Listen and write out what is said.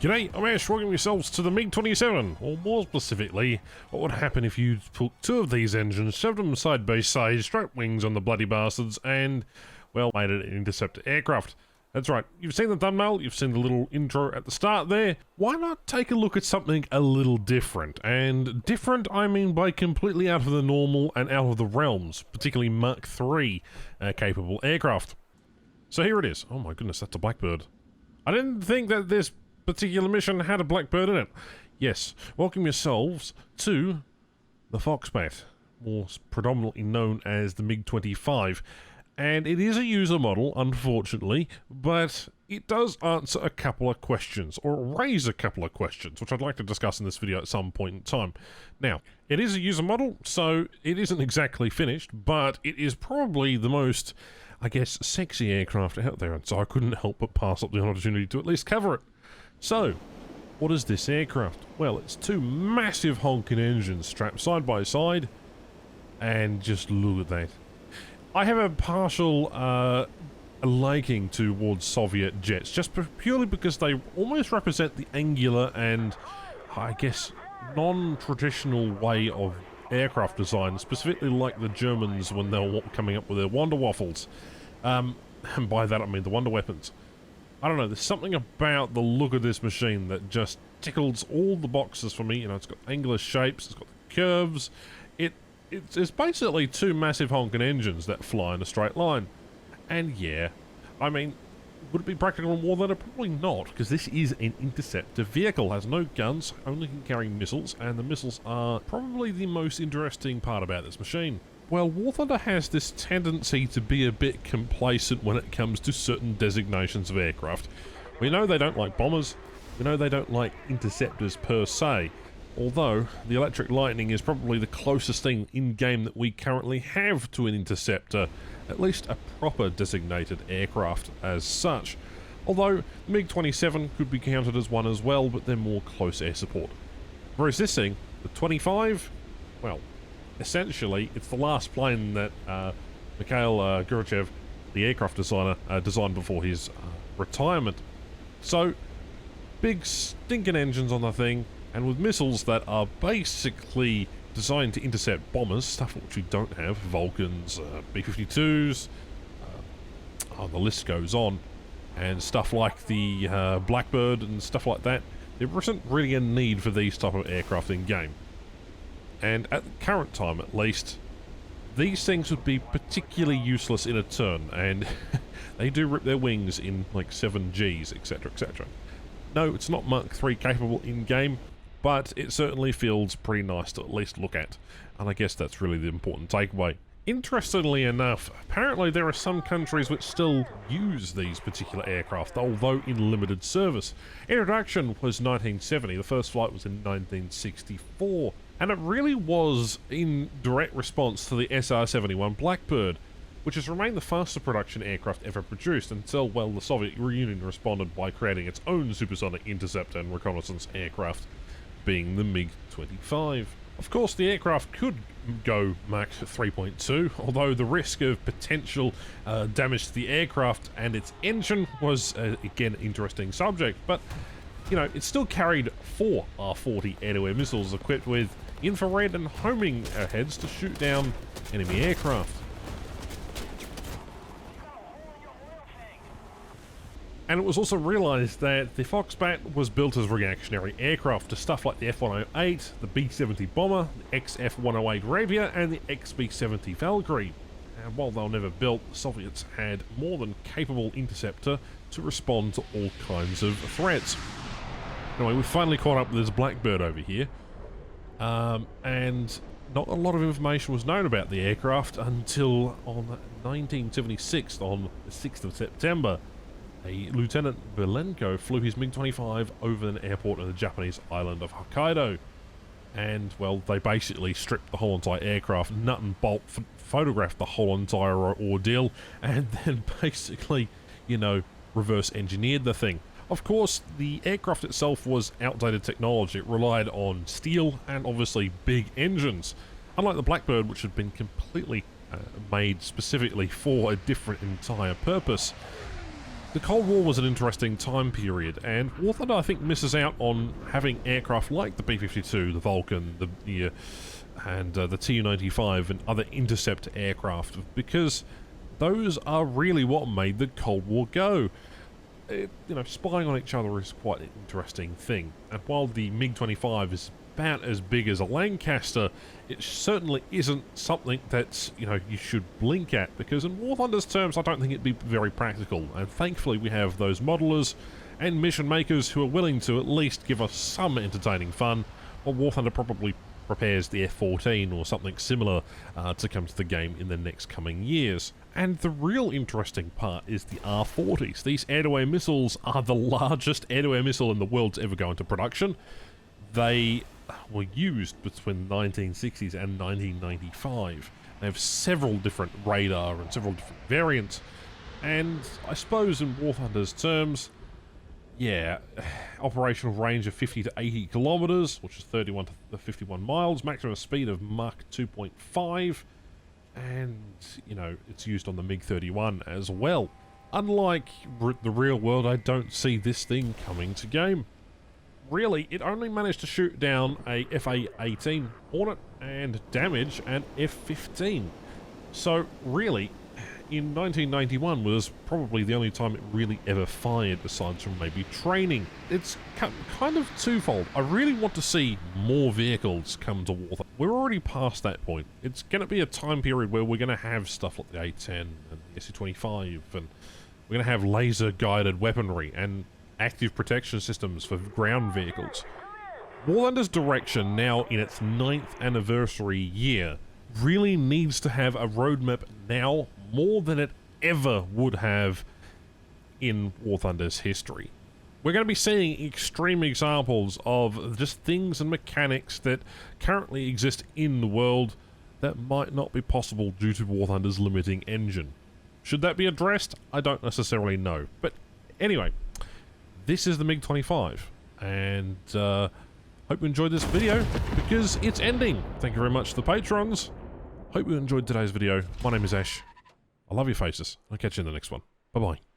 G'day, I'm Ash, welcome yourselves to the MiG-27, or more specifically, what would happen if you took two of these engines, shoved them side by side, strapped wings on the bloody bastards, and, well, made it an interceptor aircraft. That's right, you've seen the thumbnail, you've seen the little intro at the start there. Why not take a look at something a little different? And different, I mean by completely out of the normal and out of the realms, particularly Mark III capable aircraft. So here it is. Oh my goodness, that's a Blackbird. I didn't think that this particular mission had a Blackbird in it. Yes, welcome yourselves to the Foxbat, more predominantly known as the MiG-25. And it is a user model, unfortunately, but it does answer a couple of questions, or raise a couple of questions, which I'd like to discuss in this video at some point in time. Now, it is a user model, so it isn't exactly finished, but it is probably the most, I guess, sexy aircraft out there, and so I couldn't help but pass up the opportunity to at least cover it. So, what is this aircraft? Well, it's two massive honking engines strapped side by side, and just look at that. I have a partial liking towards Soviet jets, just purely because they almost represent the angular and, I guess, non-traditional way of aircraft design, specifically like the Germans when they were coming up with their Wonder Waffles. And by that I mean the Wonder Weapons. I don't know, there's something about the look of this machine that just tickles all the boxes for me. You know, it's got angular shapes, it's got the curves. It's basically two massive honking engines that fly in a straight line. And yeah, I mean, would it be practical in war? Probably not, because this is an interceptor vehicle, has no guns, only can carry missiles, and the missiles are probably the most interesting part about this machine. Well, War Thunder has this tendency to be a bit complacent when it comes to certain designations of aircraft. We know they don't like bombers, we know they don't like interceptors per se, although the Electric Lightning is probably the closest thing in-game that we currently have to an interceptor, at least a proper designated aircraft as such. Although the MiG-27 could be counted as one as well, but they're more close air support. Whereas this thing, the 25, well, essentially it's the last plane that Mikhail Gorbachev, the aircraft designer, designed before his retirement. So, big stinking engines on the thing, and with missiles that are basically designed to intercept bombers, stuff which we don't have, Vulcans, B-52s, the list goes on, and stuff like the Blackbird and stuff like that. There isn't really a need for these type of aircraft in game. And at the current time at least, these things would be particularly useless in a turn, and they do rip their wings in like 7 Gs, etc, etc. No, it's not Mark III capable in game, but it certainly feels pretty nice to at least look at, and I guess that's really the important takeaway. Interestingly enough, apparently there are some countries which still use these particular aircraft, although in limited service. Introduction was 1970, the first flight was in 1964, and it really was in direct response to the SR-71 Blackbird, which has remained the fastest production aircraft ever produced until, well, the Soviet Union responded by creating its own supersonic interceptor and reconnaissance aircraft, being the MiG-25. Of course, the aircraft could go Mach 3.2, although the risk of potential damage to the aircraft and its engine was, again, an interesting subject. But, you know, it still carried 4 R-40 air-to-air missiles equipped with infrared and homing heads to shoot down enemy aircraft. And it was also realised that the Foxbat was built as reactionary aircraft to stuff like the F-108, the B-70 Bomber, the XF-108 Ravier, and the XB-70 Valkyrie. And while they were never built, the Soviets had more than capable interceptor to respond to all kinds of threats. Anyway, we finally caught up with this Blackbird over here, and not a lot of information was known about the aircraft until on 1976, on the 6th of September. A Lieutenant Belenko flew his MiG-25 over an airport in the Japanese island of Hokkaido. And, well, they basically stripped the whole entire aircraft, nut and bolt, photographed the whole entire ordeal, and then basically, you know, reverse engineered the thing. Of course, the aircraft itself was outdated technology. It relied on steel and obviously big engines. Unlike the Blackbird, which had been completely made specifically for a different entire purpose. The Cold War was an interesting time period, and War Thunder, I think, misses out on having aircraft like the B-52, the Vulcan, the Tu-95 and other intercept aircraft, because those are really what made the Cold War go. Spying on each other is quite an interesting thing, and while the MiG-25 is about as big as a Lancaster, it certainly isn't something that, you should blink at, because in War Thunder's terms, I don't think it'd be very practical, and thankfully we have those modelers and mission makers who are willing to at least give us some entertaining fun, while War Thunder probably prepares the F-14 or something similar to come to the game in the next coming years. And the real interesting part is the R-40s. These air-to-air missiles are the largest air-to-air missile in the world to ever go into production. They were used between the 1960s and 1995. They have several different radar and several different variants, and I suppose in War Thunder's terms, yeah, operational range of 50 to 80 kilometers, which is 31 to 51 miles, maximum speed of Mach 2.5, and, it's used on the MiG-31 as well. Unlike the real world, I don't see this thing coming to game. Really, it only managed to shoot down a FA-18 Hornet and damage an F-15. So, really, in 1991 was probably the only time it really ever fired, aside from maybe training. It's kind of twofold. I really want to see more vehicles come to War Thunder. We're already past that point. It's going to be a time period where we're going to have stuff like the A-10 and the Su-25, and we're going to have laser-guided weaponry and active protection systems for ground vehicles. War Thunder's direction, now in its 9th anniversary year, really needs to have a roadmap now more than it ever would have in War Thunder's history. We're going to be seeing extreme examples of just things and mechanics that currently exist in the world that might not be possible due to War Thunder's limiting engine. Should that be addressed? I don't necessarily know. But anyway, this is the MiG-25, and hope you enjoyed this video, because it's ending. Thank you very much to the patrons. Hope you enjoyed today's video. My name is Ash. I love your faces. I'll catch you in the next one. Bye-bye.